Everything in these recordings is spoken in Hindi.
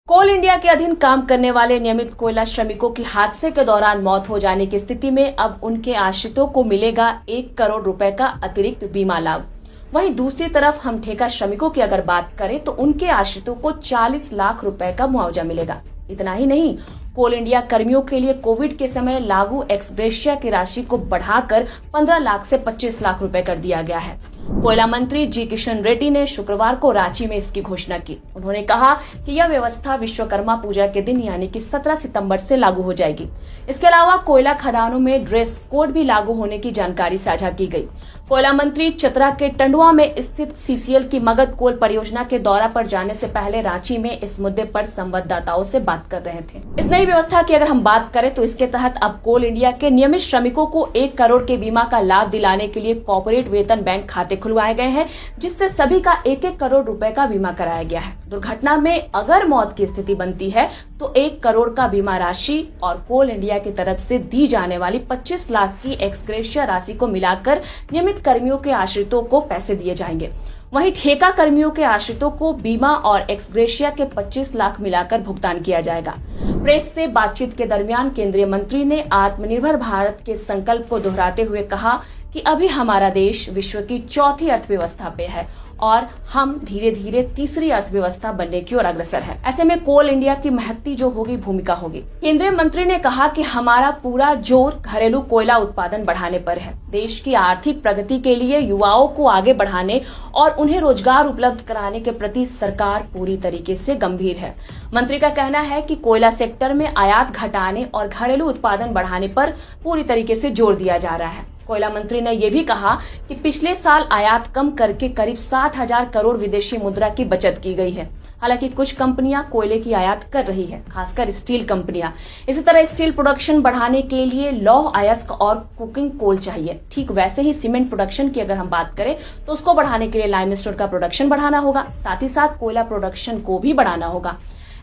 कोल इंडिया के अधीन काम करने वाले नियमित कोयला श्रमिकों की हादसे के दौरान मौत हो जाने की स्थिति में अब उनके आश्रितों को मिलेगा 1 करोड़ रुपए का अतिरिक्त बीमा लाभ। वहीं दूसरी तरफ हम ठेका श्रमिकों की अगर बात करें तो उनके आश्रितों को 40 लाख रुपए का मुआवजा मिलेगा। इतना ही नहीं, कोल इंडिया कर्मियों के लिए कोविड के समय लागू एक्स ग्रेशिया की राशि को बढ़ाकर 15 लाख से 25 लाख रुपए कर दिया गया है। कोयला मंत्री जी किशन रेड्डी ने शुक्रवार को रांची में इसकी घोषणा की। उन्होंने कहा कि यह व्यवस्था विश्वकर्मा पूजा के दिन यानी कि 17 सितंबर से लागू हो जाएगी। इसके अलावा कोयला खदानों में ड्रेस कोड भी लागू होने की जानकारी साझा की गई। कोयला मंत्री चतरा के टंडवा में स्थित सीसीएल की मगध कोल परियोजना के दौरा पर जाने से पहले रांची में इस मुद्दे पर संवाददाताओं से बात कर रहे थे। इस नई व्यवस्था की अगर हम बात करें तो इसके तहत अब कोल इंडिया के नियमित श्रमिकों को 1 करोड़ के बीमा का लाभ दिलाने के लिए कॉर्पोरेट वेतन बैंक खाते खुलवाए गए हैं, जिससे सभी का 1-1 करोड़ रुपए का बीमा कराया गया है। दुर्घटना में अगर मौत की स्थिति बनती है तो 1 करोड़ का बीमा राशि और कोल इंडिया की तरफ से दी जाने वाली 25 लाख की एक्स ग्रेशिया राशि को मिलाकर नियमित कर्मियों के आश्रितों को पैसे दिए जाएंगे। वहीं ठेका कर्मियों के आश्रितों को बीमा और एक्स ग्रेशिया के 25 लाख मिलाकर भुगतान किया जाएगा। प्रेस से बातचीत के दरमियान केंद्रीय मंत्री ने आत्मनिर्भर भारत के संकल्प को दोहराते हुए कहा कि अभी हमारा देश विश्व की चौथी अर्थव्यवस्था पे है और हम धीरे धीरे तीसरी अर्थव्यवस्था बनने की ओर अग्रसर है। ऐसे में कोल इंडिया की महत्ती जो होगी भूमिका होगी। केंद्रीय मंत्री ने कहा कि हमारा पूरा जोर घरेलू कोयला उत्पादन बढ़ाने पर है। देश की आर्थिक प्रगति के लिए युवाओं को आगे बढ़ाने और उन्हें रोजगार उपलब्ध कराने के प्रति सरकार पूरी तरीके से गंभीर है। मंत्री का कहना है कि कोयला सेक्टर में आयात घटाने और घरेलू उत्पादन बढ़ाने पर पूरी तरीके से जोर दिया जा रहा है। कोयला मंत्री ने यह भी कहा कि पिछले साल आयात कम करके करीब 60,000 करोड़ विदेशी मुद्रा की बचत की गई है। हालांकि कुछ कंपनियां कोयले की आयात कर रही है, खासकर स्टील कंपनियां। इसी तरह स्टील प्रोडक्शन बढ़ाने के लिए लौह अयस्क और कुकिंग कोल चाहिए। ठीक वैसे ही सीमेंट प्रोडक्शन की अगर हम बात करें तो उसको बढ़ाने के लिए लाइमस्टोन का प्रोडक्शन बढ़ाना होगा, साथ ही साथ कोयला प्रोडक्शन को भी बढ़ाना होगा।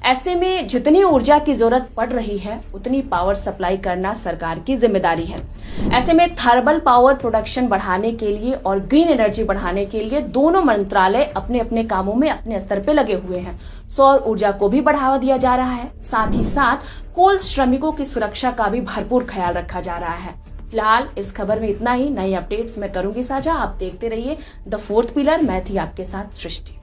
ऐसे में जितनी ऊर्जा की जरूरत पड़ रही है उतनी पावर सप्लाई करना सरकार की जिम्मेदारी है। ऐसे में थर्मल पावर प्रोडक्शन बढ़ाने के लिए और ग्रीन एनर्जी बढ़ाने के लिए दोनों मंत्रालय अपने अपने कामों में अपने स्तर पे लगे हुए हैं। सौर ऊर्जा को भी बढ़ावा दिया जा रहा है, साथ ही साथ कोल श्रमिकों की सुरक्षा का भी भरपूर ख्याल रखा जा रहा है। फिलहाल इस खबर में इतना ही। नई अपडेट्स मैं करूंगी साझा। आप देखते रहिए द फोर्थ पिलर। मैं थी आपके साथ सृष्टि।